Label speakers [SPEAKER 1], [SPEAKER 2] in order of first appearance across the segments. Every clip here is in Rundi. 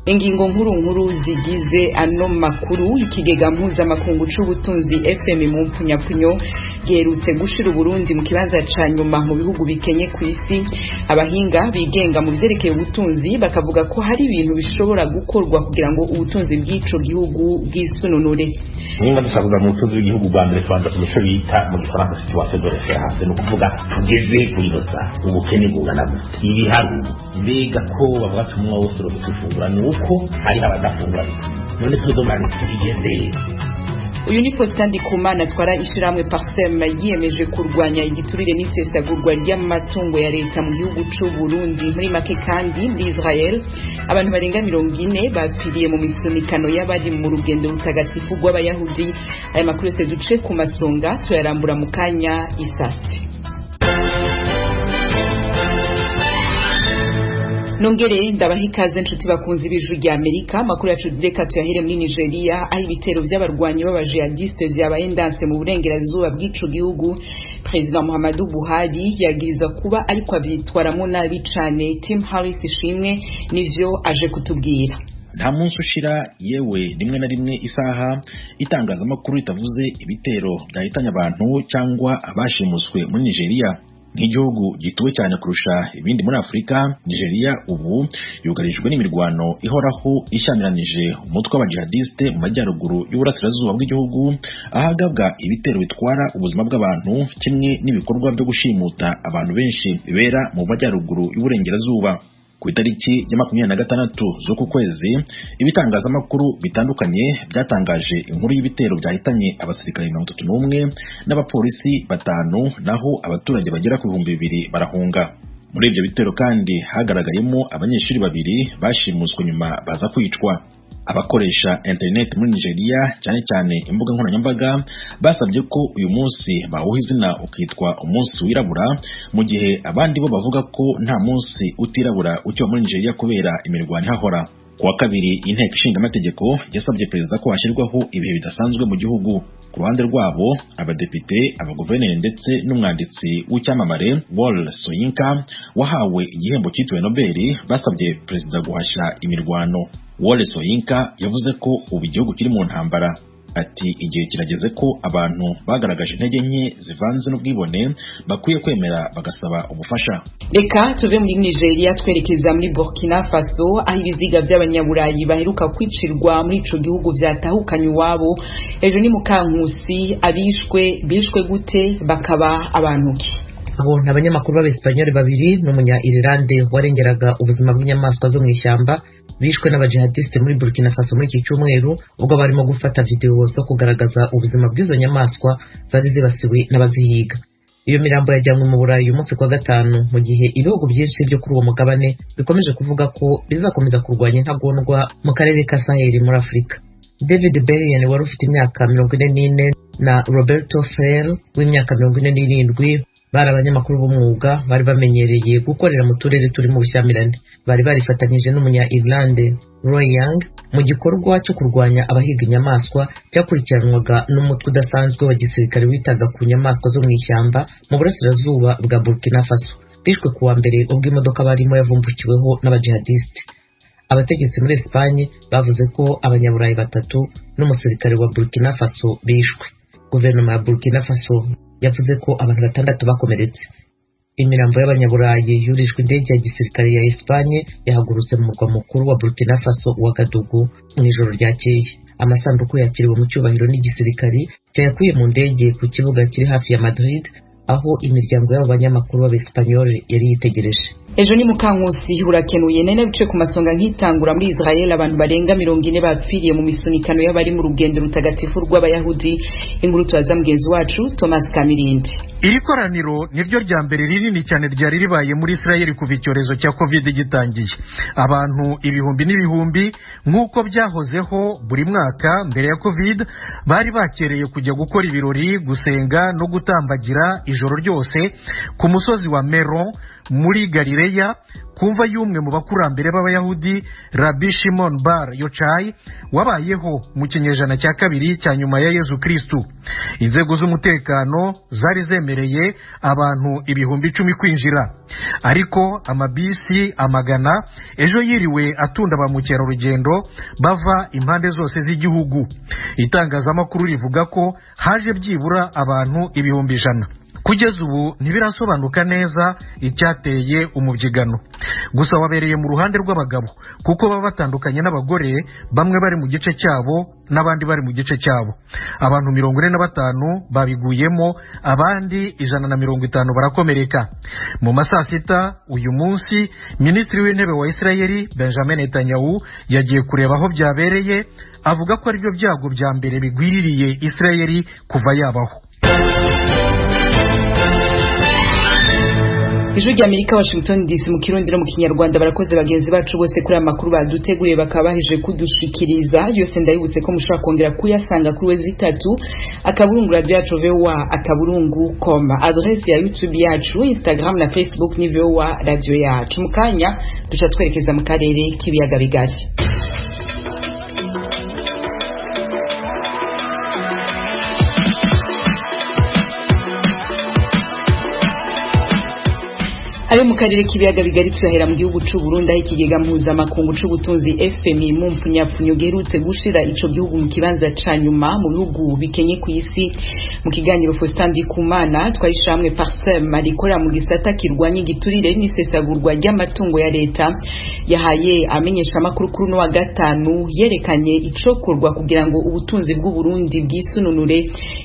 [SPEAKER 1] Ingingo nkuru zigize ano makuru. Ikigega mpuzamakungu c'ubutunzi FM mu mpfunyapfunyo giherutse gushira Burundi mu kibanza ca nyuma mu bihugu bikenye ku isi. Abahinga bigenga mu vyerekeye ubutunzi bakavuga ko hari ibintu bishobora gukorwa kugira ngo ubutunzi bw'ico gihugu bwisununure.
[SPEAKER 2] Ninga dusavuga mu butunzi bw'igihugu bwa mbere twanza kumico bita mu gifaransa situation de référence, no kuvuga tugeze kuri nota ubukene bungana gute. Ibiharuro mbega ko bavuga tumwe wose rufungura nuko hari abadafungura. None tudomane tugeze.
[SPEAKER 1] Uyu ni Faustin Ndikumana atwara ishiramwe Parsem yiyemeje kurwanya igiturire n'isesagurwa ry'amatungo ya leta mu gihugu c'u Burundi. Muri make kandi muri Israel abantu barenga 40 bapfiriye mu misunikano y'abari mu rugendo rutagatifu rw'abayahudi. Aya makuru yose duce ku masonga tuyarambura mu kanya isasi. Nongere ndabahikaze nshuti bakunzi b'ijwi rya Amerika. Makuru yacu direka tuyahere muri Nigeria aho ibitero by'abarwanyi b'abajihadiste vyabaye ndanse mu burengerazuba bw'ico gihugu. President Muhammadu Buhari yagiriza kuba ariko avyitwaramo nabi cane. Tim Harris ishimwe nivyo aje kutubwira.
[SPEAKER 3] Nta munsi ushira yewe rimwe na rimwe isaha itangazamakuru itavuze ibitero byahitanye abantu cyangwa abashimuswe muri Nigeria. Nk'igihugu gituwe cyane kurusha ibindi muri Afrika, Nigeria ubu yugarijwe n'imirwano ihoraho ishyamiranyije umutwe w'abajihadiste mu majyaruguru y'uburasirazuba bw'igihugu, ahagabwa ibitero bitwara ubuzima bw'abantu kimwe n'ibikorwa byo gushimuta abantu benshi bibera mu majyaruguru y'uburengerazuba. Ku itariki ya 26 z'uku kwezi, ibitangazamakuru bitandukanye byatangaje inkuru y'ibitero byahitanye abasirikare 31 n'abapolisi 5, naho abaturage bagera ku 2,000 barahunga. Muri ibyo bitero kandi hagaragayemo abanyeshuri 2 bashimuswe nyuma baza kwicwa. Abakoresha internet muri Nigeria cyane cyane imbuga nkoranyambaga basabye ko uyu munsi bawuha izina ukitwa umunsi wirabura, mu gihe abandi bo bavuga ko nta munsi utirabura ucyo muri Nigeria kubera imirwano ihahora. Kuwa kabiri inteko ishinga amategeko yasabye perezida ko hashyirwaho ibihe bidasanzwe mu gihugu. Ku ruhande rwabo abadepite, abaguverineri ndetse n'umwanditsi w'icyamamare Wole Soyinka wahawe igihembo cyitiriwe Nobel basabye perezida guhashya imirwano. Wole Soyinka yavuze ko ubu igihugu kiri mu ntambara. Ati igihe kirageze ko abantu bagaragaje intege nke zivanze n'ubwibone bakwiye kwemera bagasaba ubufasha.
[SPEAKER 1] Reka tuve muri Nigeria twerekeza muri Burkina Faso aho ibiziga by'abanyaburayi baheruka kwicirwa muri ico gihugu vyatahukanye iwabo. Ejo ni Mukankusi bishwe gute bakaba abantu ki?
[SPEAKER 4] Abo n'abanyamakuru b'Abespanyol 2 n'umunya Irlande warengeraga ubuzima bw'inyamaswa zo mu ishyamba bishwe n'abajihadiste muri Burkina Faso muri iki cyumweru ubwo barimo gufata video zo kugaragaza ubuzima bw'izo nyamaswa zari zibasiwe n'abazihiga. Iyo mirambo yajyanywe mu Burayi uyu munsi kwa gatanu, mu gihe ibihugu byinshi byo kuri uwo mugabane bikomeje kuvuga ko bizakomeza kurwanya intagondwa mu karere ka Sahel muri Afrika. David Bellion wari ufite imyaka 44 na Roberto Ferrer w'imyaka 47 bari abanyamakuru b'umwuga bari bamenyereye gukorera mu turere turi mu bushyamirane. Bari barifatanyije n'umunya Irlande Roy Young mu gikorwa cyo kurwanya abahiga inyamaswa cyakurikiranwaga n'umutwe udasanzwe wa gisirikare witaga ku nyamaswa zo mu ishyamba mu burasirazuba bwa Burkina Faso. Bishwe kuwa mbere ubwo imodoka barimo yavumbukiweho n'abajihadiste. Abategetsi muri Espagne bavuze ko abanyaburayi 3 n'umusirikare wa Burkina Faso bishwe. Guverinoma ya Burkina Faso yavuze ko abantu 6 bakomeretse. Imirambo y'abanyaburayi yurijwe indege ya gisirikare ya Espagne yahagurutse mu murwa mukuru wa Burkina Faso Ouagadougou mu ijoro ryakeye. Amasanduku yakiriwe mu cyubahiro n'igisirikare cyayakuye mu ndege ku kibuga kiri hafi ya Madrid aho imiryango y'abo banyamakuru b'Abespanyol yari yitegereje.
[SPEAKER 1] Ejo ni Mukankusi urakenuye nene bice ku masonga nk'itangura muri Israel abantu barenga 40 bapfiriye mu misunikano y'abari mu rugendo rutagatifu rw'abayahudi. Inkuru twaza mugenzi wacu Thomas Kamirindi.
[SPEAKER 5] Iri koraniro niryo rya mbere rinini cyane ryari ribaye muri Israel kuva icyorezo cya COVID gitangiye. Abantu ibihumbi n'ibihumbi nk'uko byahozeho buri mwaka mbere ya COVID bari bakereye kujya gukora ibirori, gusenga no gutambagira ijoro ryose ku musozi wa Meron muri Galileya kumva y'umwe mu bakurambere b'abayahudi Rabbi Shimon Bar Yochai wabayeho mu kinyejana cya kabiri cya nyuma ya Yezu Kristu. Inzego z'umutekano zari zemereye abantu ibihumbi 10 kwinjira, ariko amabisi amagana ejo yiriwe atunda ba mukerarugendo bava impande zose z'igihugu. Itangazamakuru rivuga ko haje byibura abantu ibihumbi 100. Kugeza ubu ntibirasobanuka neza icyateye umubyigano, gusa wabereye mu ruhande rw'abagabo kuko baba batandukanye n'abagore, bamwe bari mu gice cyabo n'abandi bari mu gice cyabo. Abantu 45 babiguyemo, abandi 150 barakomereka. Mu masaa 6 uyu munsi Minisitiri w'Intebe wa Israeli Benjamin Netanyahu yagiye kureba aho byabereye, avuga ko aribyo byago bya mbere bigwiririye Israeli kuva yabaho.
[SPEAKER 1] Ijwi ry'Amerika Washington DC mu Kirundi no mu Kinyarwanda. Barakoze bagenzi bacu bose kuri amakuru baduteguriye bakabaheje kudushikiriza. Yose ndayibutse ko mushobora kongera kuyasanga kuri wezi 3 akaburungu radio yacu VOA akaburungu.com, adresse ya YouTube yacu, Instagram na Facebook ni VOA radio yacu. Mukanya duca twerekeza mu karere k'ibiyaga bigari. Ayo mu karere k'ibiyaga bigari turahera mu gihugu c'u Burundi, aho ikigega mpuzamakungu c'ubutunzi FMI mu mpfunyapfunyo giherutse gushira ico gihugu mu kibanza ca nyuma mu bihugu bikenye ku isi. Mu kiganiro Faustin Ndikumana twarishamwe Parsem arikorera mu gisata kirwanya igiturire n'isesagurwa ry'amatungo ya leta yahaye amenyesha amakuru kuri no wa gatanu, yerekanye icokorwa kugira ngo ubutunzi bw'u Burundi bwisununure.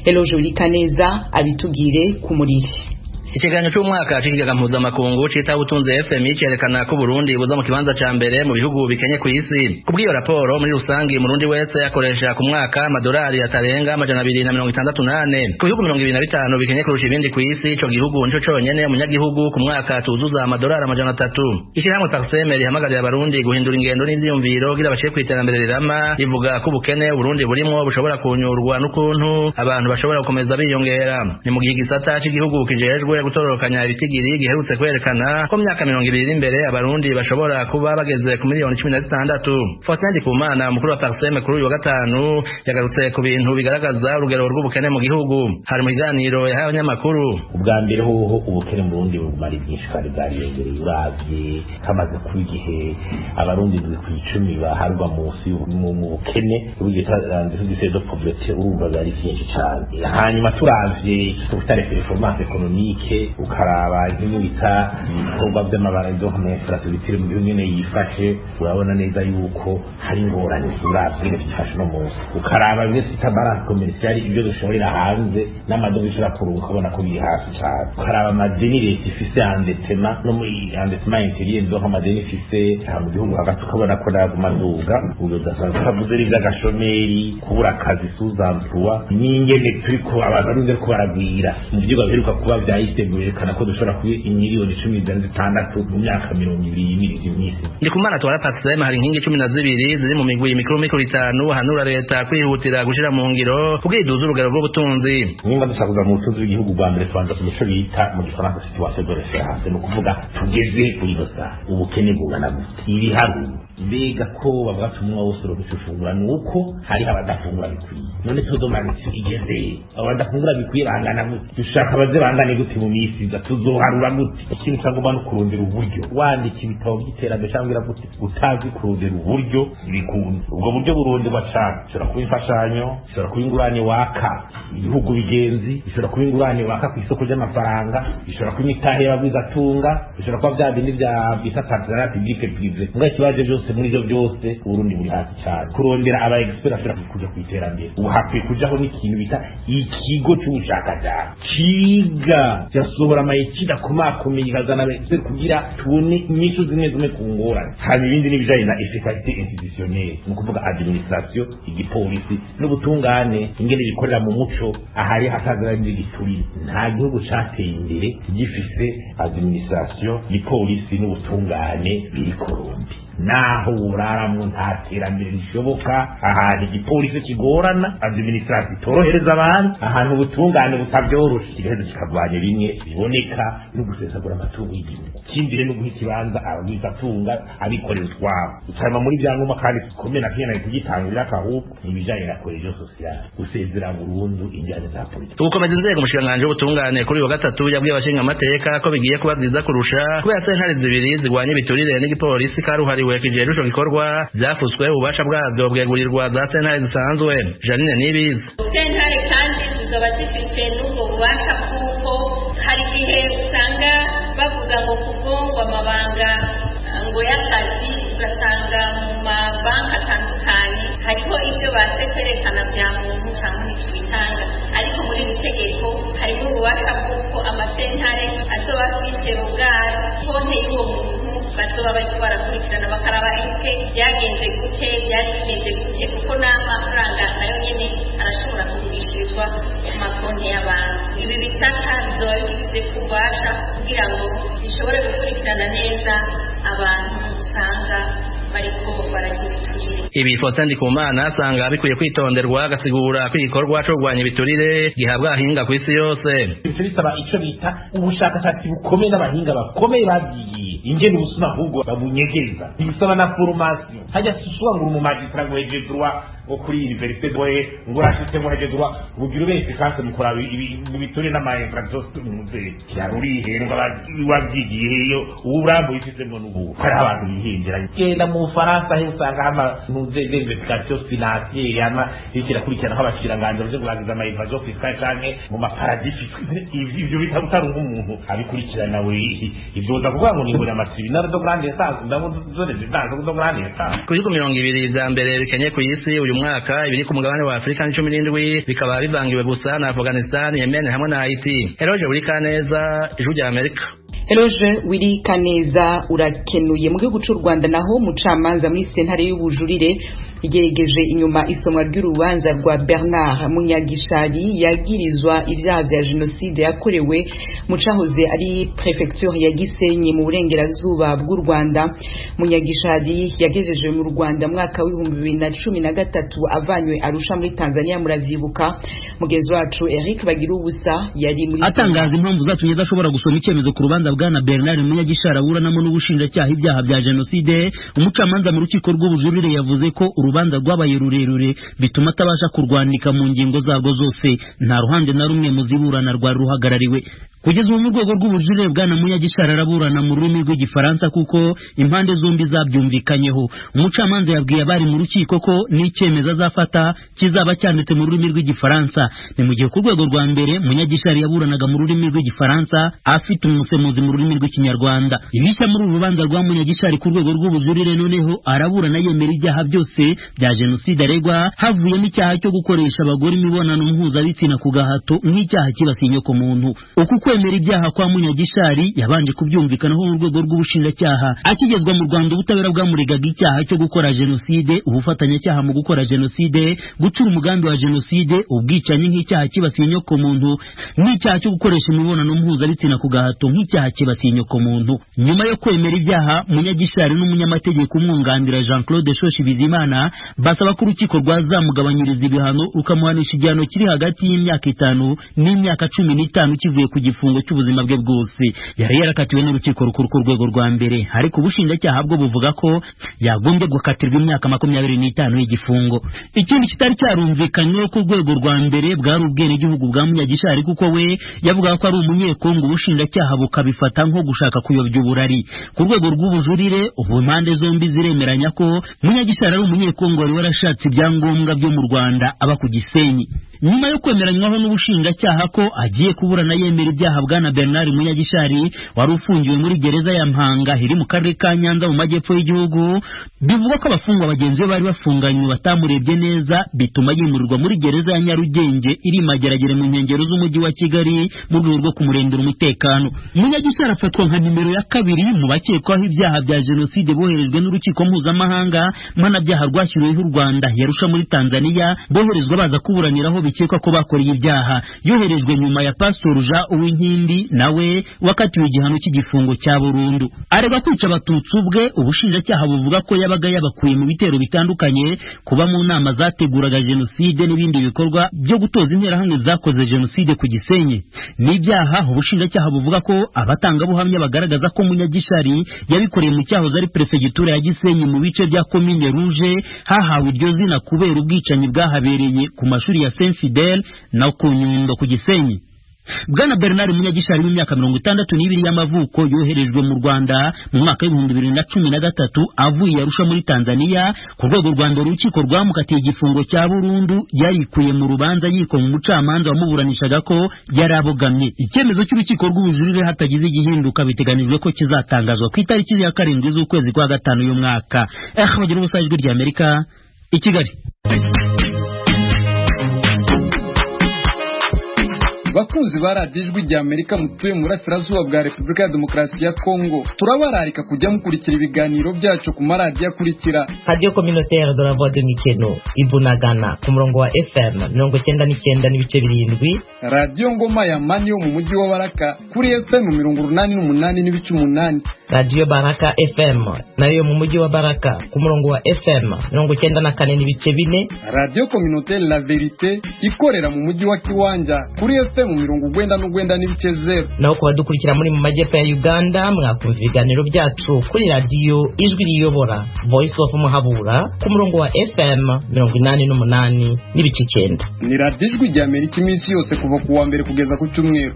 [SPEAKER 1] Eloge Urikaneza abitugire ku muriri.
[SPEAKER 6] Ikiganiro cy'umwaka cy'ikigega mpuzamakungu cita ubutunzi FMI cyerekana ko Burundi buza mu kibanza ca mbere mu bihugu bikenye ku isi. Kubw'iyo raporo muri rusangi Murundi wese yakoresha ku mwaka amadolari atarenga 268. Ku bihugu 25 bikenye kurusha ibindi ku isi, ico gihugu nico conyene umunyagihugu ku mwaka tuzuza amadolari 300. Ishyirahamwe Parsem rihamagarira abarundi guhindura ingendo n'ivyiyumviro kugira bashe kwiterambere rirama, rivuga ko ubukene Burundi burimo bushobora kunyurwa n'ukuntu abantu bashobora gukomeza biyongera. Ni mu gihe gisata cy'igihugu kijejwe gutororokanya ibitigiri giherutse kwerekana ko myaka 20 imbere abarundi bashobora kuba bageze ku miliyoni 16. Faustin Ndikumana umukuru wa Parsem kuri uyu wa gatanu yagarutse ku bintu bigaragaza urugero rw'ubukene mu gihugu. Hari mu kiganiro yahaye abanyamakuru.
[SPEAKER 2] Ubwa mbere hoho ubukene mu Burundi bumari byinshi kandi bwariyongereye, uravye hamaze kuba igihe abarundi ku 10 baharwa munsi mu bukene urugero de pauvreté urumva bari byinshi cyane. Hanyuma turavye ubutare performance économique ukaraba nk'ibita ibikorwa by'amabarazo nk'infrastructure mu gihugu nyene yifashe, urabona neza yuko hari ingorane uravye bifashe no munsi. Ukaraba bimwe twita balance commercial, ibyo dushorera hanze n'amadovize ashobora kurunga ukabona ko biri hasi cyane. Ukaraba amadeni leta ifise endettement no muri endettement intérieur zo amadeni ifise mu gihugu hagati ukabona ko naguma nduga. Ubwo dasanzwe kavuze iby'agashomeri, kubura akazi sous-emploi, n'ingene turiko abarundi ko baragwira mu byigwa biheruka kuba byahise yerekana ko dushobora kuba imiliyoni 16 mu myaka 20 y'imisi.
[SPEAKER 6] Ndikumana twara Parsem hari inkingi 12 ziri mu migwi mikuru 5 hanura leta kwihutira gushira mu ngiro kubwiduza urugero rw'ubutunzi.
[SPEAKER 2] Nimba dusakuza mu butunzi bw'igihugu bwa mbere twanza kumuco bita mu gifaransa situation de référence, no kuvuga tugeze kuri dosa ubukene bungana gute. Iri haru mbega ko bavuga tumwe wose ro gushufungura nuko hari abadafungura bikwiye. None tudomana igeze abadafungura bikwiye bangana gute? Dushaka baze bangane gute mu misi tuzoharura gute? Ikintu cyangwa no kurondera uburyo wandika ibitabo by'iterambere cyangwa gute utazi kurondera uburyo bikunze. Ubwo buryo buronderwa cyane, ushobora kuba imfashanyo, ushobora kuba ingurane waka ibihugu bigenzi, ushobora kuba ingurane waka ku isoko ry'amafaranga, ushobora kuba imitahe y'ababizatunga, ushobora kuba bya bindi bya bita partenariat public privé. Ngo ikibazo byose muri byo byose Burundi buri hasi cyane. Kurondera aba expert ashobora kuja ku iterambere, ubu hakwiye kujaho n'ikintu bita ikigo cy'ubushakashatsi kiga yasohora amayikida kumakomeye ikazana expert kugira tubone inyishu zimwe ku ngorane. Hari ibindi n'ibijanye na efficacité institutionnelle, mu kuvuga administration, igipolisi n'ubutungane, ingene bikorera mu muco ahari hatazira n'igituri. Nta gihugu cyateye imbere gifise administration, igipolisi n'ubutungane biri korombi. naho uraramwo nta terambere rishoboka, ahantu igipolisi kigorana, administration itorohereza abantu, ahantu ubutungane butabyoroshe, kigaheza kikavanye bimwe biboneka no gusesagura amatungo y'igihugu. Ikindi rero guha ikibanza abizatunga abikorera utwabo, utarama muri byangombwa kandi bikomeye na kenya kugitangurira kahubwo ibijanye na cohesion sociale, gusezera burundu injyane za politiki.
[SPEAKER 6] Ukomeza inzego umushikiranganji w'ubutungane kuri wa gatatu yabwiye abashinga amateka ko bigiye kuba vyiza kurusha kubera sentare zibiri zigwanya ibiturire n'igipolisi karuhariwe kijejwe ico gikorwa vyafutswe ububasha bwavyo bwegurirwa za sentare zisanzwe. Janine Nibizi:
[SPEAKER 7] sentare kandi zizoba zifite n'ubwo bubasha bw'uko hari igihe usanga bavuga ngo kugongwa amabanga ngo y'akazi, ugasanga mu mabanki atandukanye hariho ibyo baje kwerekana bya muntu cyangwa ntitwitanga, ariko muri iri tegeko hariho ububasha bw'uko amasentare azoba afite ubwari konte y'uwo muntu bazoba bariko barakurikirana bakaraba ese byagenze gute, byari bimeze gute, kuko n'amafaranga nayo nyene arashobora kugurishirizwa ku makonti y'abantu. Ibi bisata bizoba bifite kubasha kugira ngo bishobore gukurikirana neza abantu usanga bariko baragira ibiturire.
[SPEAKER 6] Ibi Faustin Ndikumana asanga bikwiye kwitonderwa, agasigura ko igikorwa cyo kurwanya ibiturire gihabwa ahinga ku isi yose.
[SPEAKER 2] Bisaba ico bita ubushakashatsi bukomeye n'abahinga bakomeye babyigiye ingene ubusuma ahubwo babunyegeza. Bisaba na formation, hajya sishwa ngo mu magistrat ngo heje droit kuri université boye ngo rashite ngo heje droit bugira benshi kandi mukora ibiturire n'amainfrastructure muze yaruri henga babyigiye yo uburambo yifitemo n'ubu hari abantu bihinjira genda mu Faransa he usanga hama nuze d'investigation financière yana ikira kurikirana aho abashiranganje baje kurangiza ama evasion fiscale canke mu maparadis fiscale. Ivyo bitarunga umuntu abikurikirana we ivyo ndavuga ngo ni ngora amatribunal do grande instance ndabo zone zidanze do grande instance.
[SPEAKER 6] Kuri 20 vya mbere bikenye ku isi uyu mwaka ibiri ku mugabane wa Afrika 17 bikaba bivangiwe gusa na Afghanistan, Yemen hamwe na Haiti. Eroje buri kaneza ijuru rya Amerika.
[SPEAKER 1] Eloge Wiri Kaneza urakenuye. Mu gihugu cy'u Rwanda naho mucamanza muri sentare y'ubujurire igeregeje inyuma isomwa ry'urubanza rwa Bernard Munyagishari yagirizwa ibyaha vya genocide yakorewe mu cahoze ari prefecture ya Gisenyi mu burengerazuba bw'u Rwanda. Munyagishari yagejeje mu Rwanda mwaka w'2013 avanywe Arusha muri Tanzania, muravyibuka. Mugenzi wacu Eric Bagira ubusa yari muri
[SPEAKER 8] atangaza impamvu zatumye adashobora gusoma icyemezo ku rubanza bwana Bernard Munyagishari aburanamo n'ubushinjacyaha ibyaha bya genocide. Umucamanza mu rukiko rw'ubujurire yavuze ko urubanza rwabaye rurerure bituma atabasha kurwanika mu ngingo zarwo zose, nta ruhande na rumwe mu ziburana rwari ruhagarariwe. Kugeza ubu mu rwego rw'ubujurire bwana Munyagishari araburana mu rurimi rw'igifaransa kuko impande zombi zabyumvikanyeho. Umucamanza yabwiye abari mu rukiko ko n'icyemezo azafata kizaba cyanditse mu rurimi rw'igifaransa. Ni mu gihe ku rwego rwa mbere Munyagishari yaburanaga mu rurimi rw'igifaransa afite umusemuzi mu rurimi rw'ikinyarwanda. Ibishya muri uru rubanza rwa Munyagishari ku rwego rw'ubujurire noneho araburana yemera ibyaha byose bya genocide aregwa, havuyemo icyaha cyo gukoresha abagore imibonano mpuzabitsina ku gahato nk'icyaha kibasiye inyoko muntu. Kwemera ibyaha kwa Munyagishari yabanje kubyumvikanaho mu rwego rw'ubushinjacyaha. Akigezwa mu Rwanda ubutabera bwamuregaga icyaha cyo gukora genocide, ubufatanyacyaha mu gukora genocide, gucura umugambi wa genocide, ubwicanyi nk'icyaha kibasiye inyoko muntu, n'icyaha cyo gukoresha imibonano mpuzabitsina ku gahato nk'icyaha kibasiye inyoko muntu. Nyuma yo kwemera ibyaha, Munyagishari n'umunyamategeko umwunganira Jean Claude Shoshi Bizimana basaba ko urukiko rwazamugabanyiriza ibihano rukamuhanisha igihano kiri hagati y'imyaka 5 n'imyaka 15 kivuye ku igifungo cy'ubuzima bwe bwose. Yari yarakatiwe n'urukiko rukuru ku rwego rwa mbere, ariko ubushinjacyaha bwo buvuga ko yagombye gukatirwa imyaka 25 y'igifungo. Ikindi kitari cyarumvikanyweho ku rwego rwa mbere bwari ubwenegihugu bwa Munyagishari kuko we yavuga ko ari umunyekongo, ubushinjacyaha bukabifata nko gushaka kuyobya uburari. Ku rwego rw'ubujurire ubu impande zombi ziremeranya ko Munyagishari ari umunyekongo wari warashatse ibyangombwa byo mu Rwanda aba ku Gisenyi. Nyuma yo kwemeranywaho n'ubushinjacyaha ko agiye kuburana yemera ibyaha bwana Bernard Munyagishari wari ufungiwe muri gereza ya Mpanga iri mu karere ka Nyanza mu majyepfo y'igihugu, bivuga ko abafungwa bagenzi be bari bafunganywe batamurebye neza, bituma yimurirwa muri gereza ya Nyarugenge iri Mageragere mu nkengero z'umujyi wa Kigali mu rwego rwo kumurindira umutekano. Munyagishari afatwa nka nimero ya 2 mu bakekwaho ibyaha bya genocide boherejwe n'urukiko mpuzamahanga mpanabyaha rwashyiriweho u Rwanda yarusha muri Tanzania, boherezwa baza kuburaniraho bikekwa ko bakoreye ibyaha. Yoherejwe nyuma ya Pastor Jean Uwinkindi nawe wakatiwe igihano cy'igifungo cya burundu. Aregwa kwica abatutsi ubwe, ubushinjacyaha buvuga ko yabaga yabakuye mu bitero bitandukanye, kuba mu nama zateguraga jenoside n'ibindi bikorwa byo gutoza interahamwe zakoze jenoside ku Gisenyi. N'ibyaha ubushinjacyaha buvuga ko abatangabuhamya bagaragaza ko Munyagishari yabikoreye mu cyahoze ari prefegitura ya Gisenyi mu bice bya Komine Rouge, hahawe iryo zina kubera ubwicanyi bwahabereye ku mashuri ya Saint Fidèle na ku Nyundo ku Gisenyi. Bwana Bernard Munyagishari w'imyaka 62 y'amavuko yoherejwe mu Rwanda mu mwaka wa 2013 avuye Arusha muri Tanzania ku rwego rwa mbere urukiko rwamukatiye igifungo cya burundu yarikuye mu rubanza yiko mu mucamanza wamuburanishaga ko yarabogamye. Icyemezo cy'urukiko rw'ubujurire hatagize igihinduka biteganijwe ko kizatangazwa ku itariki ya 7 z'ukwezi kwa 5 uyu mwaka. Bagira ubusajwi rya Amerika i Kigali.
[SPEAKER 9] Bakunzi baradijwe rya Amerika mutuye mu burasirazuba bwa Repubulika ya Demokarasi ya Kongo, turabararika kujya mukurikira ibiganiro byacu ku maradiyo akurikira:
[SPEAKER 4] Radio Communautaire de la Voix de Mikeno Ibunagana ku murongo wa FM 99.7,
[SPEAKER 9] Radio Ngoma ya Mani yo mu mujyi wa Baraka kuri FM 88.8,
[SPEAKER 4] Radio Baraka FM nayo mu mujyi wa Baraka ku murongo wa FM 94.4,
[SPEAKER 9] Radio Communautaire La Verite ikorera mu mujyi wa Kiwanja kuri FM 99.0.
[SPEAKER 4] naho kubadukurikira muri mu majyepfo ya Uganda mwakumva ibiganiro byacu kuri radio Ijwi Riyobora Voice of Muhabura ku murongo wa FM 88.9.
[SPEAKER 9] Ni Radio Ijwi rya Amerika iminsi yose kuva ku wa mbere kugeza ku cyumweru.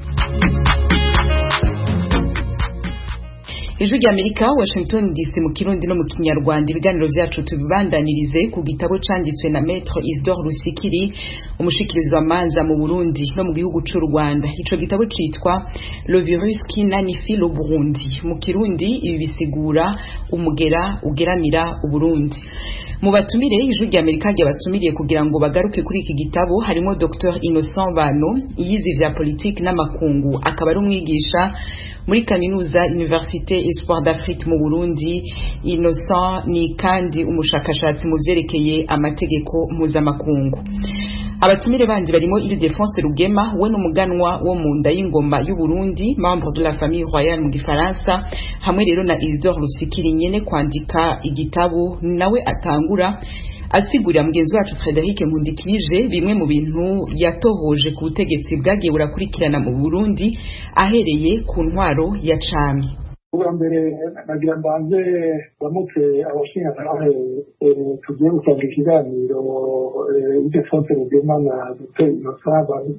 [SPEAKER 1] Ijwi rya Amerika, Washington DC mu Kirundi no mu Kinyarwanda. Ibiganiro byacu tubibandanirize ku gitabo canditswe na Maître Isidore Rusikiri, umushikirizi wa manza mu Burundi no mu gihugu cy'u Rwanda. Ico gitabo citwa Le virus qui nanifie le Burundi. Mu Kirundi ibi bisigura umugera ugeramira Uburundi. Mu batumire Ijwi rya Amerika ryabatumiriye kugira ngo bagaruke kuri iki gitabo harimo Dr Innocent Bano, yize vya politique n'amakungu, akaba ari umwigisha muri kaminuza Université Espoir d'Afrique mu Burundi. Innocent ni kandi umushakashatsi mu vyerekeye amategeko mpuzamakungu. Abatumire bandi barimo Ildefonse Rugema, we n'umuganwa wo mu nda y'ingoma y'u Burundi, membre de la famille royale mu Gifaransa, hamwe rero na Isidore Rusikiri nyene kwandika igitabo, nawe atangura asigurira mugenzi wacu Frederic Nkundikije bimwe mu bintu yatohoje ku butegetsi bwagiye burakurikirana mu Burundi ahereye ku ntwaro ya Cami.
[SPEAKER 10] Ubwa mbere nagira mbanze bamutse abashinzwe tugiye gutanga ikiganiro Ildefonse Rugema na Dr Innocent Bano,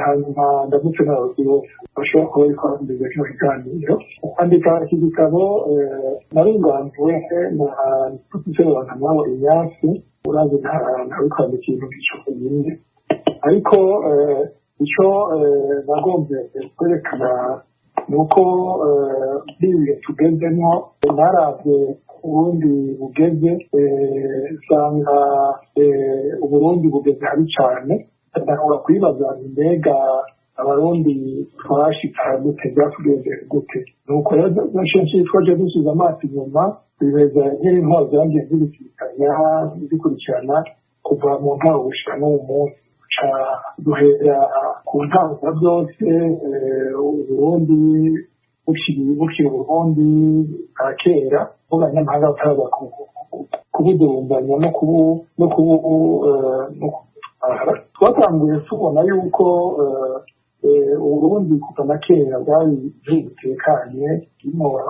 [SPEAKER 10] hanyuma ndamutse n'abayobozi bose bashobora kuba bari kwamamaza kino kiganiro. Kwandika iki gitabo naringanzwe na Professeur Bankamwabo Ignace, urazi ntawe kwandika ikintu gico nyine, ariko icyo nagombye kwerekana nuko biwe tugezemo naravye Uburundi bugeze, usanga Uburundi bugeze habi cyane. Ndashobora kwibaza mbega abarundi twashika gute, byatugenze gute? Nuko rero nashenshi twaje dusubiza amaso inyuma bibeza nk'intwaro zanjye zikurikirana kuva mu ntaho gushika n'uwo munsi. Duhera ku ntaho za byose Uburundi bukiri Uburundi bwa kera, abanyamahanga bataraza kubudurumbanya no twatanguye tubona yuko Uburundi kuva na kera bwari butekanye, burimo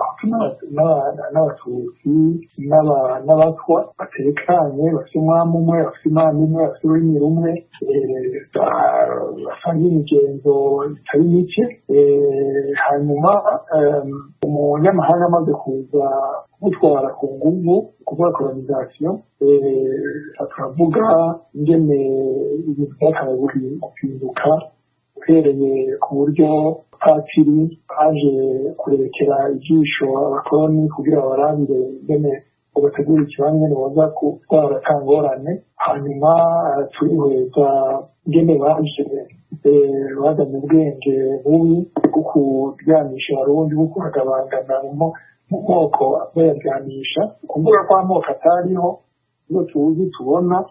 [SPEAKER 10] n'abatutsi n'abatwa batekanye, bafite umwami umwe, bafite imana imwe, bafite ururimi rumwe, basangiye imigenzo itari mike. Hanyuma umunyamahanga amaze kuza gutwara ku nguvu, kuvuga colonization, turavuga ingene ibintu byakabaye guhinduka, uhereye ku buryo patiri baje kurekera ijisho abakoloni kugira barabire ingene ubategura ikibanza ingene baza gutwara kangorane. Hanyuma turihweza ingene baje bazanye ubwenge bubi bwo kuryanisha abarundi, bwo kubagabangana mu moko bayaryanisha, kuvuga ko amoko atariho iyo tuzi tubona,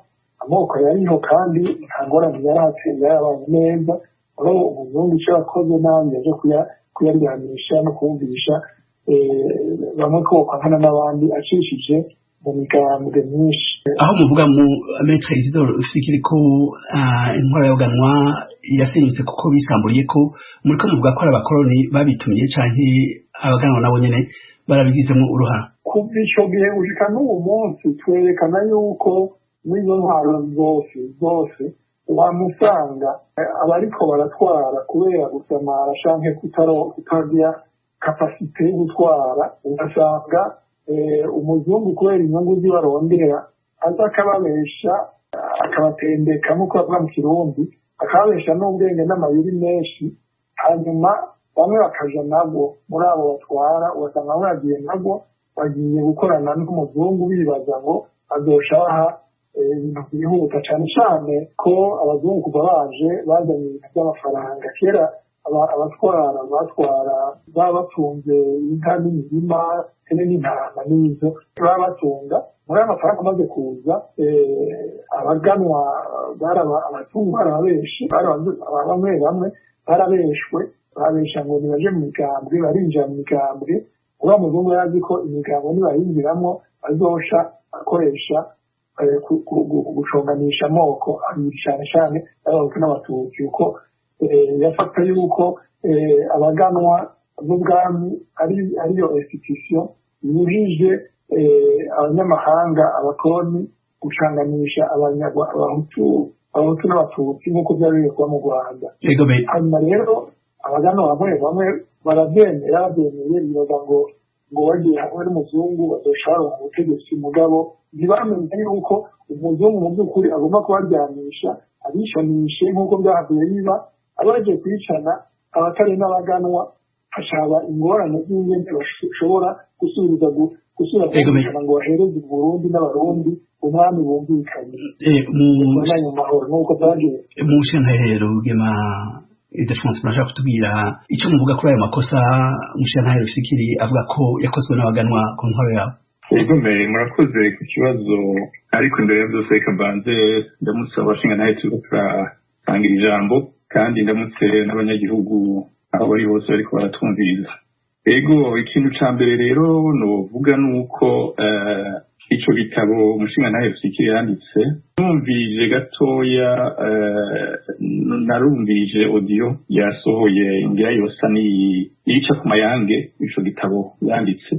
[SPEAKER 10] amoko yariho kandi nta ngorane yaratsinda yabaye neza aho umuzungu icyo yakoze nanjye aje kuyaryanisha no kumvisha bamwe ko bakwana n'abandi acishije mu migambwe myinshi.
[SPEAKER 11] Aho muvuga mu Maître Isidore Rufikiri ko intwaro y'abaganwa yasenyutse kuko bisamburiye ko muri ko muvuga ko ari abakoroni babitumye canke abaganwa nabo nyene barabigizemo uruhara.
[SPEAKER 10] Kuva ico gihe gushika n'uwo munsi twerekana yuko n'izo ntwaro zose wamusanga abariko baratwara kubera gusamara canke kutagira kapasite yo gutwara, ugasanga umuzungu kubera inyungu zibarondera aza akababesha akabatendeka nk'uko bavuga mu Kirundi, akababesha n'ubwenge n'amayeri menshi, hanyuma bamwe bakaja nabwo muri abo batwara, ugasanga bamwe bagiye nabwo bagiye gukorana n'umuzungu bibaza ngo azosha baha ibintu byihuta, cane cane ko abazungu kuva baje bazanye ibintu by'amafaranga. Kera abatwara baba batunze inka n'imirima n'intama n'izo baba batunga. Muri ayo mafaranga amaze kuza abaganwa abazungu barabenshi, bamwe barabeshwe, babesha ngo nibaje mu migambwe, barinjira mu migambwe. Uriya muzungu yarazi ko imigambwe nibayinjiramwo azosha akoresha guconganisha amoko abiri cane cane y'abahutu n'abatutsi, kuko yafata yuko abaganwa n'ubwami ariyo institution yujije abanyamahanga abakoroni gucanganisha abahutu n'abatutsi nk'uko byari biri kuba mu Rwanda. Hanyuma rero abaganwa bamwe barabyemeye bibaza ngo bagiye hamwe n'umuzungu bazoshara mu butegetsi, mugabo ntibamenye yuko umuzungu mu by'ukuri agomba kubaryanisha abishanishe nk'uko byahavuye biba. Abagiye kwicana abatari n'abaganwa hashaba ingorane z'ingene bashobora gusubira kwicana ngo bahereze Burundi n'abarundi umwami bumvikanye mu mahoro nk'uko byagiye.
[SPEAKER 11] Mu nshenahero Rugema Ildefonse murashaka kutubwira icyo muvuga kuri ayo makosa umushenahero Rufikiri avuga ko yakozwe n'abaganwa ku ntwaro yabo?
[SPEAKER 12] Ego mbere murakoze ku kibazo, ariko imbere ya byose reka mbanze ndamutse abashingantahe turiko turasangira ijambo, kandi ndamutse n'abanyagihugu aho bari bose bariko baratwumviriza. Ego ikintu ca mbere rero novuga nuko ico gitabo umushingantahe Rufikiri yanditse, numvije gatoya narumvije audio yasohoye ngira yosa niyica ku mayange ico gitabo yanditse.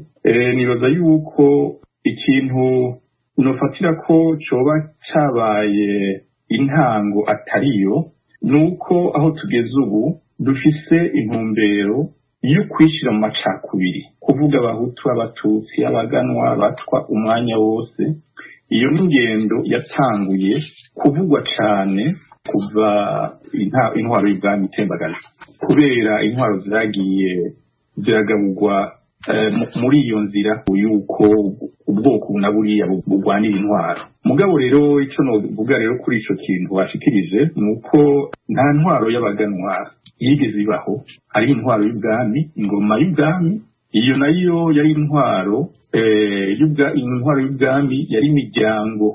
[SPEAKER 12] Nibaza yuko ikintu nofatira ko coba cabaye intango atariyo, nuko aho tugeze ubu dufise intumbero yo kwishira mu macakubiri, kuvuga abahutu, abatutsi, abaganwa, batwa umwanya wose. Iyo n'ingendo yatanguye kuvugwa cane kuva intwaro y'ubwami itembagana, kubera intwaro ziragiye ziragaburwa muri iyo nzira yuko ubwoko na buriya bugwanira intwaro. Mugabo rero ico novuga rero kuri ico kintu washikirije nuko nta ntwaro y'abaganwa yigeze ibaho, ari intwaro y'ubwami, ingoma y'ubwami. Iyo nayo yari intwaro y'ubwami, yari imiryango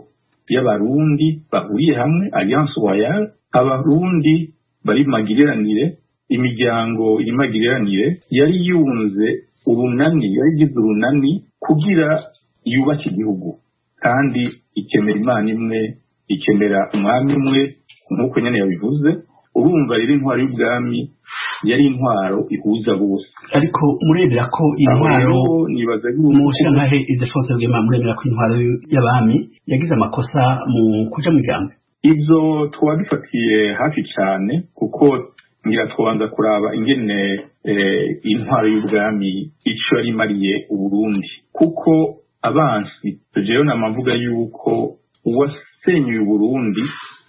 [SPEAKER 12] y'abarundi bahuriye hamwe, Alliance Royale. Abarundi bari magiranire, imiryango iri magiranire yari yunze urunani, yarigize urunani kugira yubake igihugu, kandi ikemera Imana imwe, ikemera umwami umwe nk'uko nyene yabivuze. Urumva rero intwaro y'ubwami yari intwaro ihuza bose.
[SPEAKER 11] Ariko murebera ko intwaro umushingantahe Ildefonse Rugema, murebera ko intwaro y'abami yagize amakosa mu kuja mu migambi?
[SPEAKER 12] Ivyo twaba dufatiye hafi cane, kuko ngira twabanza kuraba ingene intwaro y'ubwami ico yari imariye Uburundi, kuko abansi jewe namavuga yuko uwasenyuye Uburundi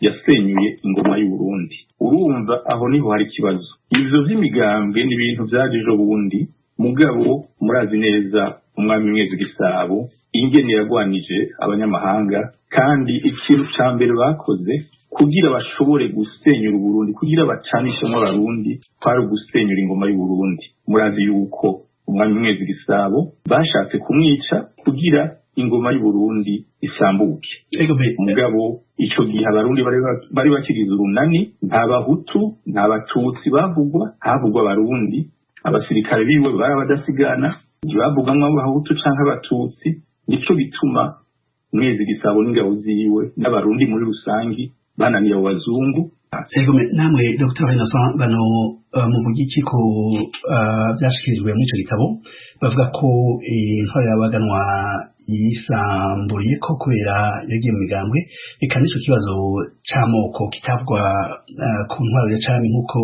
[SPEAKER 12] yasenyuye ingoma y'Uburundi. Urumva aho niho hari ikibazo. Ivyo vy'imigambwe ni ibintu vyaje ejo bundi, mugabo murazi neza umwami Mwezi Gisabo ingene yagwanije abanyamahanga, kandi ikintu ca mbere bakoze kugira bashobore gusenyura Uburundi, kugira bacanishemo abarundi, kwari gusenyura ingoma y'Uburundi. Murazi yuko umwami Mwezi Gisabo bashatse kumwica kugira ingoma y'u Burundi isambuke. Mugabo ico gihe abarundi bari bakiriza urunani, nta bahutu nta batutsi bavugwa, havugwa abarundi. Abasirikare biwe barabadasigana, ntibavugamwo abahutu canke abatutsi. Nico bituma Mwezi Gisabo n'ingabo ziwe n'abarundi muri rusangi bananiye abo bazungu.
[SPEAKER 11] Namwe Dr. Innocent bano muvuga iki ko byashikirijwe muri ico gitabo bavuga ko intwaro y'abaganwa yisamburiye ko kubera yagiye mu migambwe, eka n'ico kibazo c'amoko kitavugwa ku ntwaro ya cami nk'uko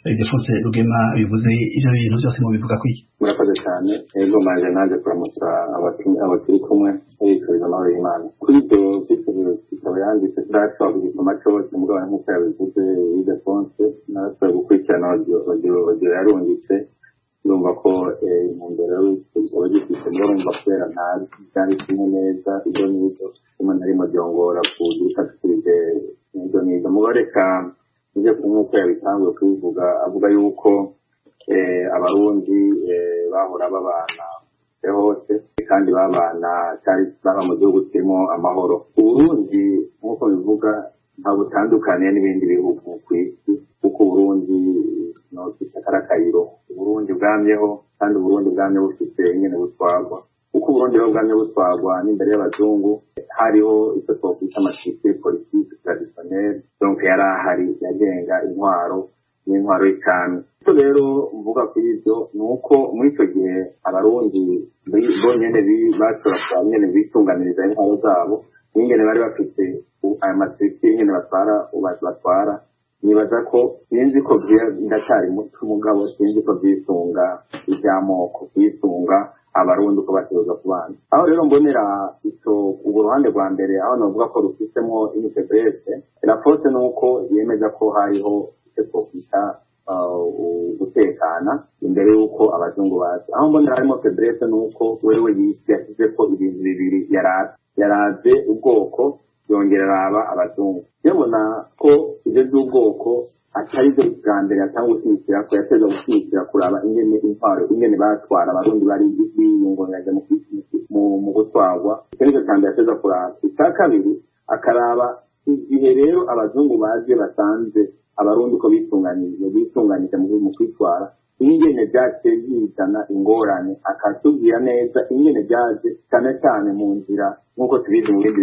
[SPEAKER 11] Defonse Rugema bivuze. Ivyo bintu byose mu bivuga kwiki?
[SPEAKER 13] Murakoze cyane. Ego manje naje kuramutsa abaturi kumwe yituriza amahoro y'Imana. Kuri ibyo kitabo yanditse turashobora kugisoma cyose, mugabo nk'uko yabivuze Defonse narashoboye gukurikirana audio yarungitse, urumva ko intumbero y'igitabo gifite murumva kubera ntazi byanditse neza ibyo n'ibyo umuntu arimo byongora kugifatirize ibyo n'ibyo. Mubareka nje nk'uko yabitanguye kubivuga, avuga yuko abarundi bahora babana hose kandi babana cyari baba mu gihugu kirimo amahoro. Uburundi nk'uko bivuga nta butandukaniye n'ibindi bihugu ku isi, kuko Burundi no kitarakayiro. Uburundi bwamyeho kandi Uburundi bwamye bufite nyene butwagwa, kuko Uburundi bwamye butwagwa n'imbere y'abazungu hariho icyo twokwita amashyikiri politiki traditionnelle, donc yari ahari yagenga intwaro n'intwaro y'icami. So rero mvuga kuri ibyo ni uko muri icyo gihe abarundi bonyene bashobora nyene bitunganiriza intwaro zabo, n'ingene bari bafite aya mashyikiri nyene batwara. Nibaza ko sinzi ko ndacyari muto, mugabo sinzi ko byisunga iby'amoko, byisunga abarundi uko bategerezwa kubana. Aho rero mbonera urwo ruhande rwa mbere, aho navuga ko rufitemo initegrete la force, nuko yemeza ko hariho icyo twokwita gutekana imbere y'uko abazungu baza. Aho mbonera harimo faiblesse nuko wewe yashyize ko ibintu bibiri yaraze ubwoko yongera araba abazungu. Yabona ko ibyo by'ubwoko atari byo bwa mbere atanga gushyigikira, ko yateza gushyigikira kuraba ingene intwaro ingene batwara abarundi bari biyungunganya mu gutwarwa. Icyo nicyo cya mbere yateza kuraba. Icya kabiri akaraba igihe rero abazungu baje basanze abarundi ko bitunganije mu kwitwara, ingene byaciye bizana ingorane, akatubwira neza ingene byaje cyane cyane mu nzira nk'uko tubizi mu bindi